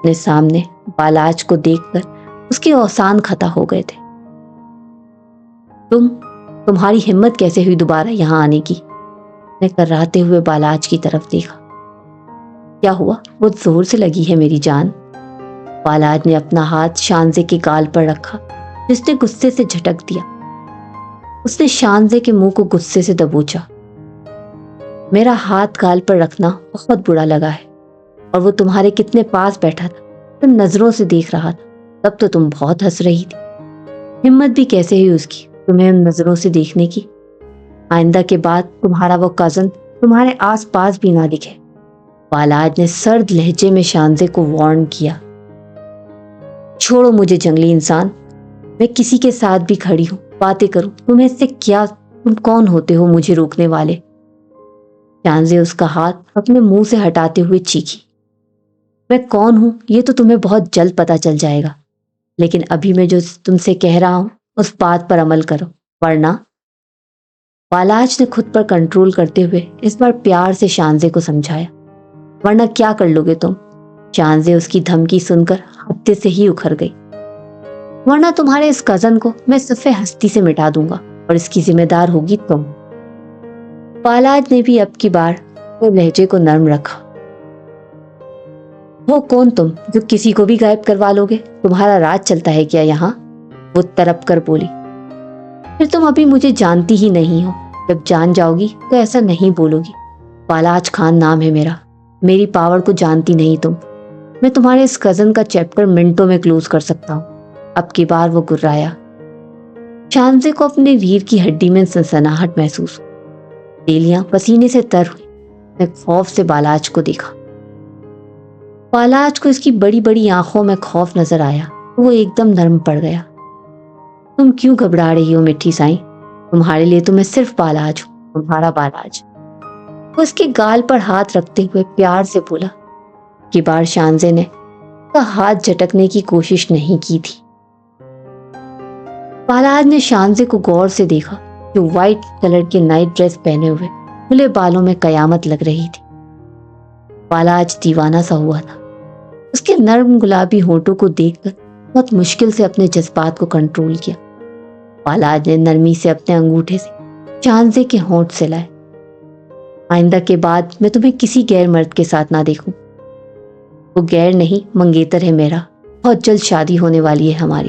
اپنے سامنے بالاج کو دیکھ کر اس کے اوسان خطا ہو گئے تھے۔ تمہاری ہمت کیسے ہوئی دوبارہ یہاں آنے کی؟ نے کراتے ہوئے بالاج کی طرف دیکھا۔ کیا ہوا؟ بہت زور سے لگی ہے میری جان۔ بالاج نے اپنا ہاتھ شانزے کے گال پر رکھا جس نے غصے سے جھٹک دیا۔ اس نے شانزے کے منہ کو غصے سے دبوچا۔ میرا ہاتھ گال پر رکھنا بہت برا لگا ہے، اور وہ تمہارے کتنے پاس بیٹھا تھا، تم نظروں سے دیکھ رہا تھا، تب تو تم بہت ہنس رہی تھی۔ ہمت بھی کیسے ہوئی اس کی تمہیں ان نظروں سے دیکھنے کی؟ آئندہ کے بعد تمہارا وہ کزن تمہارے آس پاس بھی نہ دکھے۔ بالاج نے سرد لہجے میں شانزے کو وارن کیا۔ چھوڑو مجھے جنگلی انسان، میں کسی کے ساتھ بھی کھڑی ہوں، باتیں کروں، تمہیں سے کیا؟ تم کون ہوتے ہو مجھے روکنے والے؟ شانزے اس کا ہاتھ اپنے منہ سے ہٹاتے ہوئے چیخی۔ میں کون ہوں یہ تو تمہیں بہت جلد پتا چل جائے گا، لیکن ابھی میں جو تم سے کہہ رہا ہوں اس بات پر عمل کرو، ورنہ… بالاج نے خود پر کنٹرول کرتے ہوئے اس بار پیار سے شانزے کو سمجھایا۔ ورنہ کیا کر لوگے تم؟ شانزے اس کی دھمکی سن کر ہفتے سے ہی اکھر گئی۔ ورنہ تمہارے اس کزن کو میں صفحے ہستی سے مٹا دوں گا، اور اس کی ذمہ دار ہوگی تم۔ بالاج نے بھی اب کی بار وہ لہجے کو نرم رکھا۔ وہ کون تم جو کسی کو بھی غائب کروا لوگے؟ تمہارا راج چلتا ہے کیا یہاں؟ وہ تڑپ کر بولی۔ پھر تم ابھی مجھے جانتی ہی نہیں ہو، جب جان جاؤ گی تو ایسا نہیں بولو گی۔ بالاج خان نام ہے میرا، میری پاور کو جانتی نہیں تم۔ میں تمہارے اس کزن کا چیپٹر منٹوں میں کلوز کر سکتا ہوں۔ اب کی بار وہ گرایا۔ شانزے کو اپنے ریڑھ کی ہڈی میں سنسناہٹ محسوس ہوئی، تیلیاں پسینے سے تر ہوئی۔ میں خوف سے بالاج کو دیکھا۔ بالاج کو اس کی بڑی بڑی آنکھوں میں خوف نظر آیا، وہ ایک دم نرم پڑ گیا۔ تم کیوں گھبرا رہی ہو مٹھی سائیں؟ تمہارے لیے تو میں صرف بالاج ہوں، تمہارا بالاج۔ وہ اس کے گال پر ہاتھ رکھتے ہوئے پیار سے بولا۔ کی بار شانزے نے کا ہاتھ جھٹکنے کی کوشش نہیں کی تھی۔ بالاج نے شانزے کو غور سے دیکھا، جو وائٹ کلر کی نائٹ ڈریس پہنے ہوئے کھلے بالوں میں قیامت لگ رہی تھی۔ بالاج دیوانہ سا ہوا تھا۔ اس کے نرم گلابی ہونٹوں کو دیکھ کر بہت مشکل سے اپنے جذبات کو کنٹرول کیا۔ بالاج نے نرمی سے اپنے انگوٹھے سے شانزے کے ہونٹ سے لائے۔ آئندہ کے بعد میں تمہیں کسی غیر مرد کے ساتھ نہ دیکھوں۔ وہ غیر نہیں، منگیتر ہے میرا، بہت جلد شادی ہونے والی ہے ہماری۔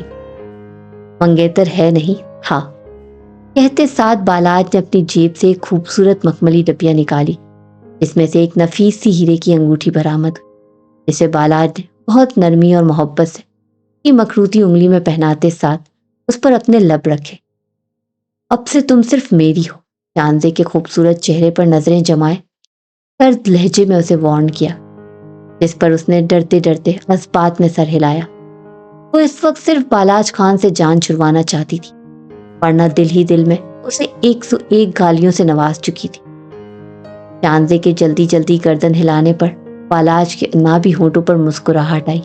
منگیتر ہے نہیں، تھا۔ کہتے ساتھ بالاج نے اپنی جیب سے ایک خوبصورت مخملی ڈبیا نکالی، جس میں سے ایک نفیس سی ہیرے کی انگوٹھی برآمد، جسے بالاج نے بہت نرمی اور محبت سے کی مکروتی انگلی میں پہناتے ساتھ اس پر اپنے لب رکھے۔ اب سے تم صرف میری ہو۔ شانزے کے خوبصورت چہرے پر نظریں جمائے سرد لہجے میں اسے وارن کیا، جس پر اس نے ڈرتے ڈرتے اسبات میں سر ہلایا۔ وہ اس وقت صرف بالاج خان سے جان چھڑوانا چاہتی تھی، ورنہ دل ہی دل میں اسے 101 گالیوں سے نواز چکی تھی۔ شانزے کے جلدی جلدی گردن ہلانے پر بالاج کے نابی ہونٹوں پر مسکراہٹ آئی۔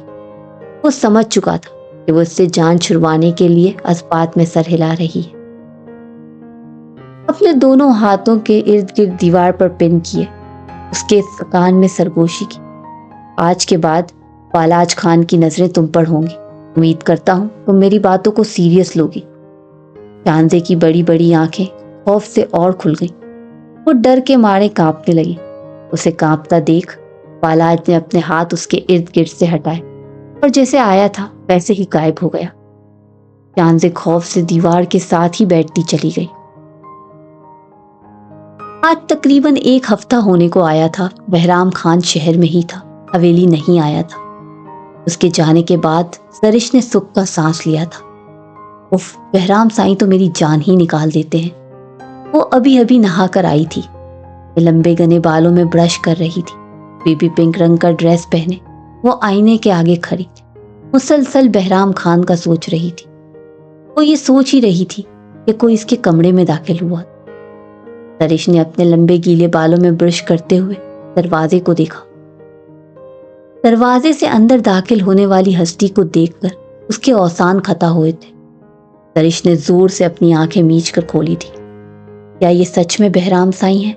وہ سمجھ چکا تھا کہ وہ اس سے جان چھڑوانے کے لیے اسبات میں سر ہلا رہی ہے۔ اپنے دونوں ہاتھوں کے ارد گرد دیوار پر پن کیے اس کے کان میں سرگوشی کی۔ آج کے بعد بالاج خان کی نظریں تم پر ہوں گی۔ امید کرتا ہوں تم میری باتوں کو سیریس لوگی۔ شانزے کی بڑی بڑی آنکھیں خوف سے اور کھل گئیں۔ وہ ڈر کے مارے کانپنے لگی۔ اسے کانپتا دیکھ بالاج نے اپنے ہاتھ اس کے ارد گرد سے ہٹائے اور جیسے آیا تھا ویسے ہی غائب ہو گیا۔ شانزے خوف سے دیوار کے ساتھ ہی بیٹھتی چلی گئی۔ آج تقریباً 1 ہفتہ ہونے کو آیا تھا بہرام خان شہر میں ہی تھا، حویلی نہیں آیا تھا۔ اس کے جانے کے بعد زرش نے سکھ کا سانس لیا تھا۔ اف، بہرام سائیں تو میری جان ہی نکال دیتے ہیں۔ وہ ابھی ابھی نہا کر آئی تھی، لمبے گنے بالوں میں برش کر رہی تھی، بیبی پنک رنگ کا ڈریس پہنے وہ آئینے کے آگے کھڑی تھی، مسلسل بہرام خان کا سوچ رہی تھی۔ وہ یہ سوچ ہی رہی تھی کہ کوئی اس کے کمرے میں داخل ہوا۔ زرش نے اپنے لمبے گیلے بالوں میں برش کرتے ہوئے دروازے کو دیکھا۔ دروازے سے اندر داخل ہونے والی ہستی کو دیکھ کر اس کے اوسان خطا ہوئے تھے۔ زرش نے زور سے اپنی آنکھیں میچ کر کھولی تھی۔ کیا یہ سچ میں بہرام سائیں ہیں؟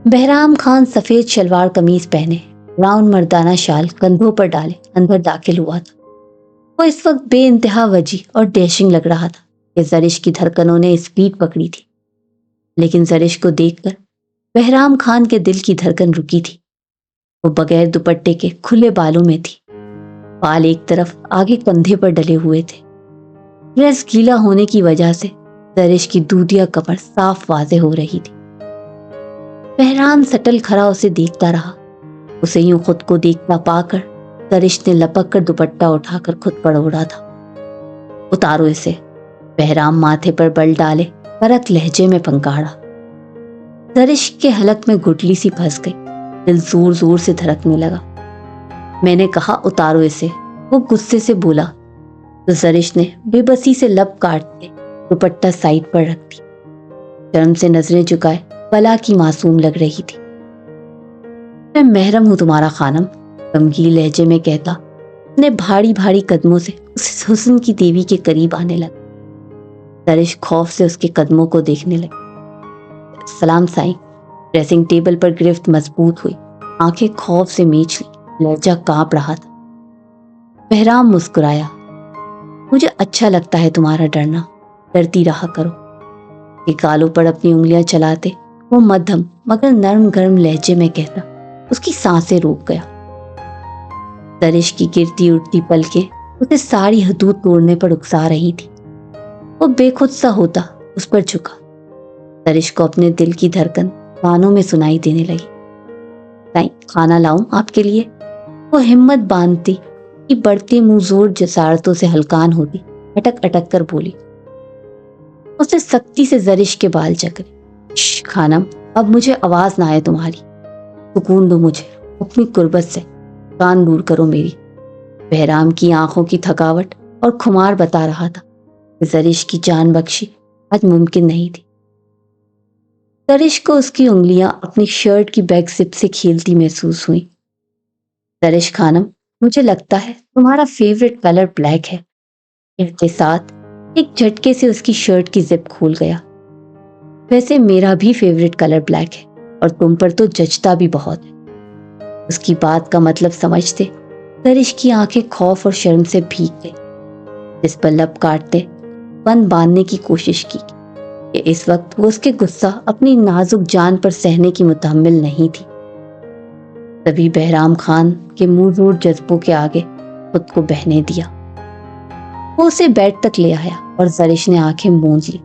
بہرام خان سفید شلوار قمیض پہنے براؤن مردانہ شال کندھوں پر ڈالے اندر داخل ہوا تھا۔ وہ اس وقت بے انتہا وجی اور ڈیشنگ لگ رہا تھا کہ زرش کی دھڑکنوں نے اسپیڈ پکڑی تھی، لیکن زرش کو دیکھ کر بہرام خان کے دل کی دھڑکن رکی تھی۔ وہ بغیر دوپٹے کے کھلے بالوں میں تھی، بال ایک طرف آگے کندھے پر ڈلے ہوئے تھے۔ ڈریس گیلا ہونے کی وجہ سے زرش کی دودھیا کمر صاف واضح ہو رہی تھی۔ بہرام سٹل کھڑا اسے دیکھتا رہا۔ اسے یوں خود کو دیکھتا پا کر زرش نے لپک کر دوپٹہ اٹھا کر خود پر اوڑھا تھا۔ اتارو اسے، بہرام ماتھے پر بل ڈالے کرک لہجے میں پھنکاڑا۔ زرش کے حلق میں گٹلی سی پھنس گئی، دل زور زور سے دھڑکنے لگا۔ میں نے کہا اتارو اسے، وہ غصے سے بولا تو زرش نے بے بسی سے لب کاٹتے دوپٹہ سائڈ پر رکھ دی۔ شرم سے نظریں جھکائے بلا کی معصوم لگ رہی تھی۔ میں محرم ہوں تمہارا خانم، غمگین لہجے میں کہتا اپنے بھاری بھاری قدموں سے اس حسن کی دیوی کے قریب آنے لگا۔ زرش خوف سے اس کے قدموں کو دیکھنے لگی۔ سلام سائیں۔ ڈریسنگ ٹیبل پر گرفت مضبوط ہوئی، آنکھیں خوف سے میچ لی، لہجہ کانپ رہا تھا۔ بہرام مسکرایا، مجھے اچھا لگتا ہے تمہارا ڈرنا، ڈرتی رہا کرو۔ یہ گالوں پر اپنی انگلیاں چلاتے وہ مدھم مگر نرم گرم لہجے میں کہتا۔ اس کی سانسیں روک گیا۔ زرش کی گرتی اٹھتی پلکیں اسے ساری حدود توڑنے پر اکسا رہی تھی۔ وہ بے خود سا ہوتا اس پر جھکا۔ زرش کو اپنے دل کی دھڑکن کانوں میں سنائی دینے لگی۔ سائیں، کھانا لاؤں آپ کے لیے؟ وہ ہمت باندھتی کہ بڑھتے منہ زور جسارتوں سے ہلکان ہوتی اٹک اٹک کر بولی۔ اسے سختی سے زرش کے بال جکڑے۔ خانم، اب مجھے آواز نہ آئے تمہاری، سکون دو مجھے اپنی قربت سے، کان دور کرو میری۔ بہرام کی آنکھوں کی تھکاوٹ اور خمار بتا رہا تھا کہ زرش کی جان بخشی آج ممکن نہیں تھی۔ زرش کو اس کی انگلیاں اپنی شرٹ کی بیک زپ سے کھیلتی محسوس ہوئی۔ زرش خانم، مجھے لگتا ہے تمہارا فیوریٹ کلر بلیک ہے۔ کہتے ساتھ ایک جھٹکے سے اس کی شرٹ کی زپ کھول گیا۔ ویسے میرا بھی فیوریٹ کلر بلیک ہے اور تم پر تو جچتا بھی بہت ہے۔ اس کی بات کا مطلب سمجھتے زرش کی آنکھیں خوف اور شرم سے بھیگ گئی، جس پر لب کاٹتے بند باندھنے کی کوشش کی کہ اس وقت وہ اس کے غصہ اپنی نازک جان پر سہنے کی متحمل نہیں تھی۔ تبھی بہرام خان کے منہ زور جذبوں کے آگے خود کو بہنے دیا۔ وہ اسے بیڈ تک لے آیا اور زرش نے آنکھیں موند لی۔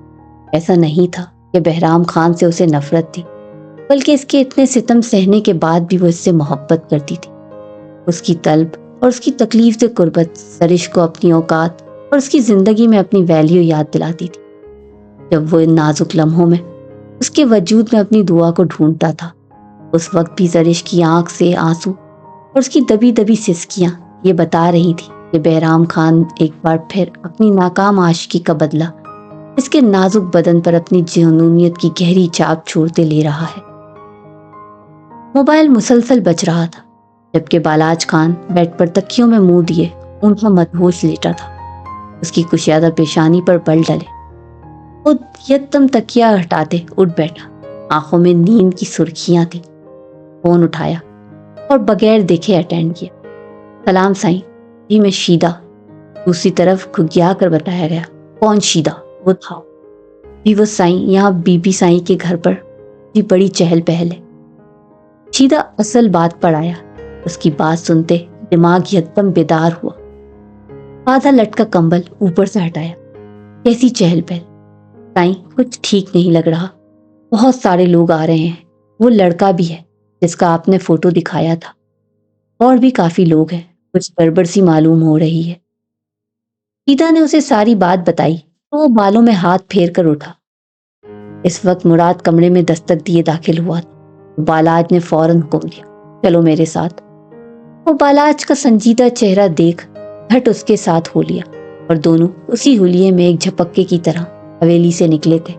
ایسا نہیں تھا کہ بہرام خان سے اسے نفرت تھی، بلکہ اس کے اتنے ستم سہنے کے بعد بھی وہ اس سے محبت کرتی تھی۔ اس کی طلب اور اس کی تکلیف سے قربت زرش کو اپنی اوقات اور اس کی زندگی میں اپنی ویلیو یاد دلاتی تھی۔ جب وہ ان نازک لمحوں میں اس کے وجود میں اپنی دعا کو ڈھونڈتا تھا، اس وقت بھی زرش کی آنکھ سے آنسو اور اس کی دبی دبی سسکیاں یہ بتا رہی تھی کہ بہرام خان ایک بار پھر اپنی ناکام عاشقی کا بدلہ اس کے نازک بدن پر اپنی جنونیت کی گہری چھاپ چھوڑتے لے رہا ہے۔ موبائل مسلسل بج رہا تھا، جبکہ بالاج خان بیڈ پر تکیوں میں منہ دیے ان کا مدہوش لیٹا تھا۔ اس کی کشادہ پیشانی پر بل ڈلے، وہ یکدم تکیا ہٹاتے اٹھ بیٹھا۔ آنکھوں میں نیند کی سرخیاں تھیں۔ فون اٹھایا اور بغیر دیکھے اٹینڈ کیا۔ سلام سائیں، جی میں شیدا۔ دوسری طرف گھگیا کر بتایا گیا۔ کون شیدا؟ وہ تھا جی وہ سائیں، یہاں بی بی سائیں کے گھر پر جی بڑی چہل پہل ہے۔ شیدا اصل بات پر آیا۔ اس کی بات سنتے دماغ یکدم بیدار ہوا۔ آدھا لٹکا کمبل اوپر سے ہٹایا۔ کیسی چہل پہل؟ سائیں، کچھ ٹھیک نہیں لگ رہا، بہت سارے لوگ آ رہے ہیں، وہ لڑکا بھی ہے جس کا آپ نے فوٹو دکھایا تھا، اور بھی کافی لوگ ہیں، کچھ گڑبڑ سی معلوم ہو رہی ہے۔ شیدا نے اسے ساری بات بتائی تو وہ بالوں میں ہاتھ پھیر کر اٹھا۔ اس وقت مراد کمرے میں دستک دیے داخل ہوا تھا۔ بالاج نے فوراً حکم دیا، چلو میرے ساتھ۔ وہ بالاج کا سنجیدہ چہرہ دیکھ جھٹ اس کے ساتھ ہو لیا اور دونوں اسی ہولیے میں ایک جھپکے کی طرح حویلی سے نکلے تھے۔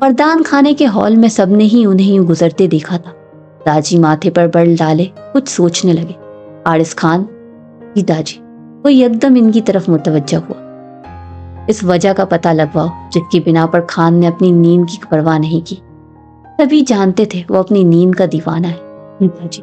مردان خانے کے ہال میں سب نے ہی انہیں یوں گزرتے دیکھا تھا۔ داجی ماتھے پر بل ڈالے کچھ سوچنے لگے۔ حارث خان، جی داجی۔ وہ یکدم ان کی طرف متوجہ ہوا۔ اس وجہ کا پتہ لگواؤ جس کی بنا پر خان نے اپنی نیند کی پرواہ نہیں کی۔ سبھی جانتے تھے وہ اپنی نیند کا دیوانہ ہے۔ جی داجی۔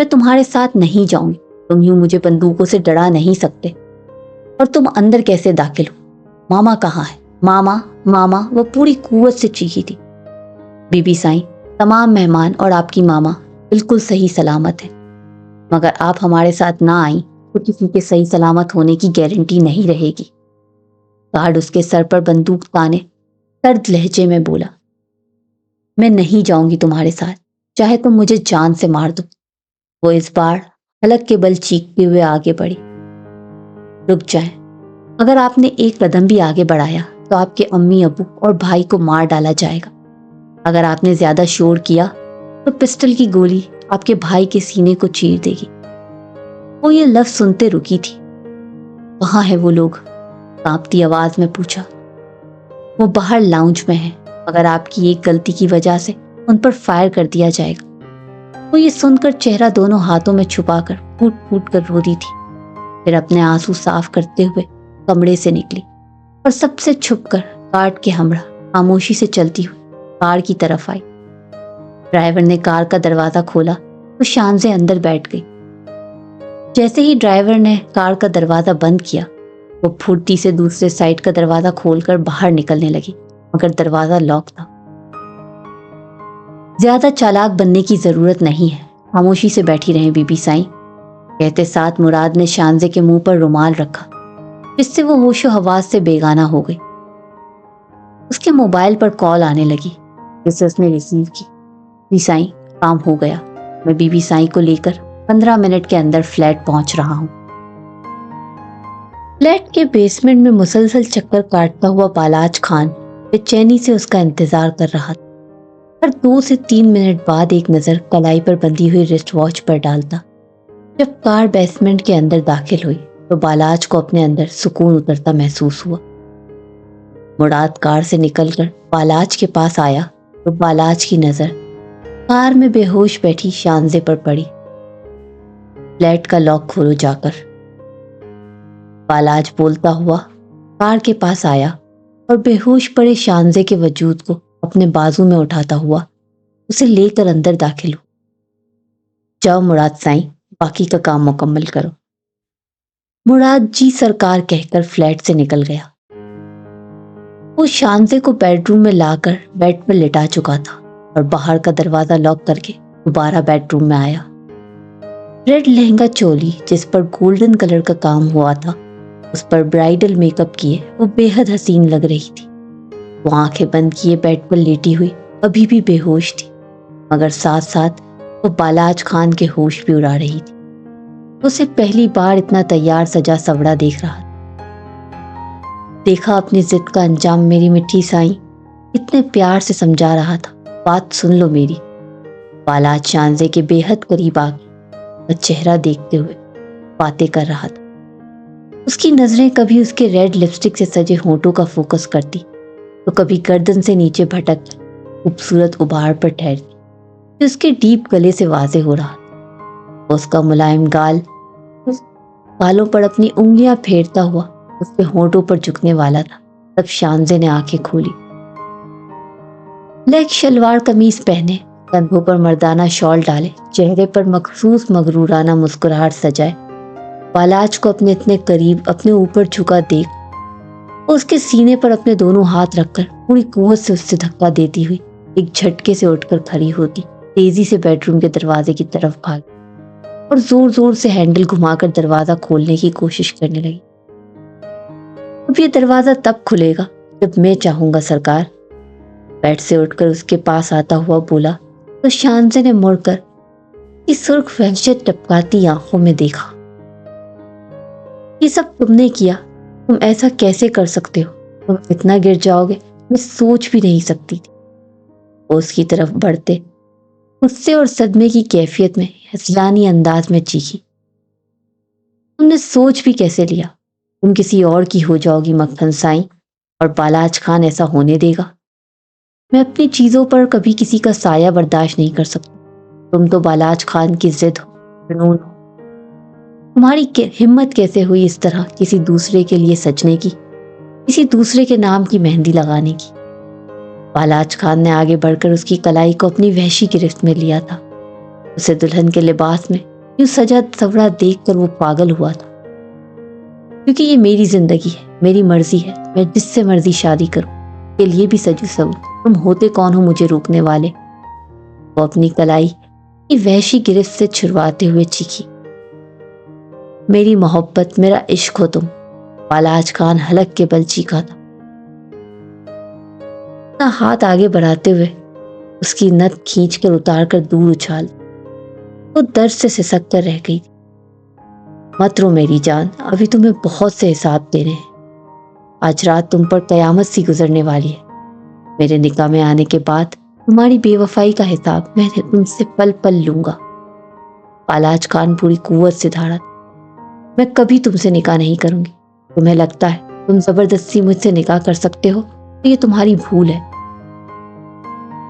میں تمہارے ساتھ نہیں جاؤں گی، تم یوں مجھے بندوقوں سے ڈرا نہیں سکتے۔ اور تم اندر کیسے داخل ہو؟ ماما کہاں ہے؟ ماما ماما، وہ پوری قوت سے چیخی تھی۔ بی بی سائیں، تمام مہمان اور آپ کی ماما بالکل صحیح سلامت ہیں، مگر آپ ہمارے ساتھ نہ آئیں تو کسی کے صحیح سلامت ہونے کی گارنٹی نہیں رہے گی۔ گارڈ اس کے سر پر بندوق تانے سرد لہجے میں بولا، میں نہیں جاؤں گی تمہارے ساتھ، چاہے تم مجھے جان سے مار دو۔ وہ اس بار حلق کے بل چیختے ہوئے آگے بڑھی۔ رک جائیں، اگر آپ نے ایک قدم بھی آگے بڑھایا تو آپ کے امی ابو اور بھائی کو مار ڈالا جائے گا۔ اگر آپ نے زیادہ شور کیا تو پسٹل کی گولی آپ کے بھائی کے سینے کو چیر دے گی۔ وہ یہ لفظ سنتے رکی تھی۔ کہاں ہے وہ لوگ؟ کانپتی آواز میں پوچھا۔ وہ باہر لاؤنج میں ہیں، اگر آپ کی ایک غلطی کی وجہ سے ان پر فائر کر دیا جائے گا۔ وہ یہ سن کر چہرہ دونوں ہاتھوں میں چھپا کر پھوٹ پھوٹ کر رو رہی تھی، پھر اپنے آنسو صاف کرتے ہوئے کمرے سے نکلی اور سب سے چھپ کر گارڈ کے ہمراہ خاموشی سے چلتی ہوئی کار کی طرف آئی۔ ڈرائیور نے کار کا دروازہ کھولا تو شانزیں اندر بیٹھ گئی۔ جیسے ہی ڈرائیور نے کار کا دروازہ بند کیا، وہ پھرتی سے دوسرے سائڈ کا دروازہ کھول کر باہر نکلنے لگی، مگر دروازہ لاک تھا۔ زیادہ چالاک بننے کی ضرورت نہیں ہے، خاموشی سے بیٹھی رہیں بی بی سائیں، کہتے ساتھ مراد نے شانزے کے منہ پر رومال رکھا، جس سے وہ ہوش و حواس سے بیگانہ ہو گئی۔ اس کے موبائل پر کال آنے لگی، جسے اس نے ریسیو کی۔ بی سائیں، کام ہو گیا، میں بی بی سائیں کو لے کر 15 منٹ کے اندر فلیٹ پہنچ رہا ہوں۔ فلیٹ کے بیسمنٹ میں مسلسل چکر کاٹتا ہوا بالاج خان بے چینی سے اس کا انتظار کر رہا تھا۔ ہر 2 سے 3 منٹ بعد ایک نظر کلائی پر بندھی ہوئی رسٹ واچ پر ڈالتا۔ جب کار بیسمنٹ کے اندر داخل ہوئی تو بالاج کو اپنے اندر سکون اترتا محسوس ہوا۔ مراد کار سے نکل کر بالاج کے پاس آیا تو بالاج کی نظر کار میں بے ہوش بیٹھی شانزے پر پڑی۔ فلیٹ کا لاک کھولو جا کر، بالاج بولتا ہوا کار کے پاس آیا اور بے ہوش پڑے شانزے کے وجود کو اپنے بازو میں اٹھاتا ہوا اسے لے کر اندر داخل ہو۔ جاؤ مراد سائیں، باقی کا کام مکمل کرو۔ مراد جی سرکار کہہ کر فلیٹ سے نکل گیا۔ وہ شانزے کو بیڈ روم میں لا کر بیڈ پر لٹا چکا تھا اور باہر کا دروازہ لاک کر کے دوبارہ بیڈ روم میں آیا۔ ریڈ لہنگا چولی جس پر گولڈن کلر کا کام ہوا تھا، اس پر برائیڈل میک اپ کیے وہ بے حد حسین لگ رہی تھی۔ وہ آنکھیں بند کیے بیڈ پر لیٹی ہوئی ابھی بھی بے ہوش تھی، مگر ساتھ ساتھ وہ بالاج خان کے ہوش بھی اڑا رہی تھی۔ اسے پہلی بار اتنا تیار سجا سوڑا دیکھ رہا تھا۔ دیکھا اپنی ضد کا انجام میری مٹھی سائیں، اتنے پیار سے سمجھا رہا تھا، بات سن لو میری۔ بالاج شانزے کے بے حد قریب آ گئی اور چہرہ دیکھتے ہوئے باتیں کر رہا تھا۔ اس کی نظریں کبھی اس کے ریڈ لپسٹک سے سجے ہونٹوں کا فوکس کرتی تو کبھی گردن سے نیچے بھٹک خوبصورت ابھار پر ٹھہرتی جو اس کے ڈیپ گلے سے واضح ہو رہا تھا۔ اس کا ملائم گال اس گالوں پر اپنی انگلیاں پھیرتا ہوا اس کے ہونٹوں پر جھکنے والا تھا، تب شانزے نے آنکھیں کھولی۔ لیگ شلوار قمیص پہنے، کندھوں پر مردانہ شال ڈالے، چہرے پر مخصوص مغرورانہ مسکراہٹ سجائے، بالاج کو اپنے اتنے قریب اپنے اوپر جھکا دیکھ اس کے سینے پر اپنے دونوں ہاتھ رکھ کر پوری قوت سے اس سے دھکا دیتی ہوئی ایک جھٹکے سے اٹھ کر کھڑی ہوتی تیزی سے بیڈ روم کے دروازے کی طرف بھاگی اور زور زور سے ہینڈل گھما کر دروازہ کھولنے کی کوشش کرنے لگی۔ اب یہ دروازہ تب کھلے گا جب میں چاہوں گا سرکار، بیڈ سے اٹھ کر اس کے پاس آتا ہوا بولا تو شانزے نے مڑ کر کی سرخ وحشت ٹپکاتی آنکھوں میں دیکھا۔ یہ سب تم نے کیا، تم ایسا کیسے کر سکتے ہو؟ تم اتنا گر جاؤ گے میں سوچ بھی نہیں سکتی تھی۔ وہ اس کی طرف بڑھتے غصے اور صدمے کی کیفیت میں ہزلانی انداز میں چیخی، تم نے سوچ بھی کیسے لیا؟ تم کسی اور کی ہو جاؤ گی مکھن سائیں، اور بالاج خان ایسا ہونے دے گا؟ میں اپنی چیزوں پر کبھی کسی کا سایہ برداشت نہیں کر سکتا۔ تم تو بالاج خان کی ضد ہو، جنون ہو۔ تمہاری ہمت کیسے ہوئی اس طرح کسی دوسرے کے لیے سجنے کی، کسی دوسرے کے نام کی مہندی لگانے کی؟ بالاج خان نے آگے بڑھ کر اس کی کلائی کو اپنی وحشی گرفت میں لیا تھا۔ اسے دلہن کے لباس میں یوں سجا سورا دیکھ کر وہ پاگل ہوا تھا، کیونکہ یہ میری زندگی ہے، میری مرضی ہے، میں جس سے مرضی شادی کروں، کے لیے بھی سجو سورو، تم ہوتے کون ہو مجھے روکنے والے؟ وہ اپنی کلائی کی وحشی گرفت سے چھڑواتے ہوئے چیخی، میری محبت، میرا عشق ہو تم۔ پالاج خان حلق کے بل چیخا تھا، اپنا ہاتھ آگے بڑھاتے ہوئے اس کی نت کھینچ کر اتار کر دور اچھال۔ وہ درد سے سسک کر رہ گئی تھی۔ مت رو میری جان، ابھی تمہیں بہت سے حساب دینے ہیں۔ آج رات تم پر قیامت سی گزرنے والی ہے۔ میرے نکاح میں آنے کے بعد تمہاری بے وفائی کا حساب میں تم سے پل پل لوں گا۔ پالاج خان پوری قوت سے دھاڑا تھا، میں کبھی تم سے نکاح نہیں کروں گی۔ تمہیں لگتا ہے تم زبردستی مجھ سے نکاح کر سکتے ہو تو یہ تمہاری بھول ہے۔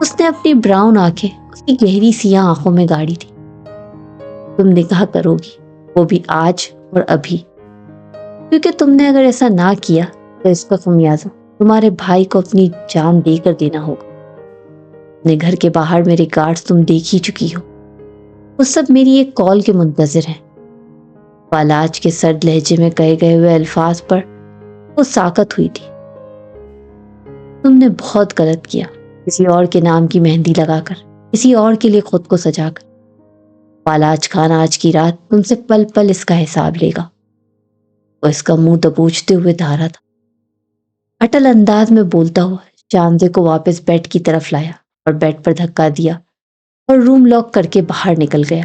اس نے اپنی براؤن آنکھیں اس کی گہری سیاہ آنکھوں میں گاڑی تھی۔ تم نکاح کرو گی، وہ بھی آج اور ابھی، کیونکہ تم نے اگر ایسا نہ کیا تو اس کا خمیازہ تمہارے بھائی کو اپنی جان دے کر دینا ہوگا۔ اپنے گھر کے باہر میرے گارڈز تم دیکھ ہی چکی ہو، وہ سب میری ایک کال کے منتظر ہیں۔ پالاج کے سرد لہجے میں کہے گئے ہوئے الفاظ پر وہ ساکت ہوئی تھی۔ تم نے بہت غلط کیا، کسی اور کے نام کی مہندی لگا کر، کسی اور کے لیے خود کو سجا کر۔ پالاج خان آج کی رات تم سے پل پل اس کا حساب لے گا۔ وہ اس کا منہ دبوچتے ہوئے دھارا تھا، اٹل انداز میں بولتا ہوا شانزے کو واپس بیڈ کی طرف لایا اور بیڈ پر دھکا دیا اور روم لاک کر کے باہر نکل گیا۔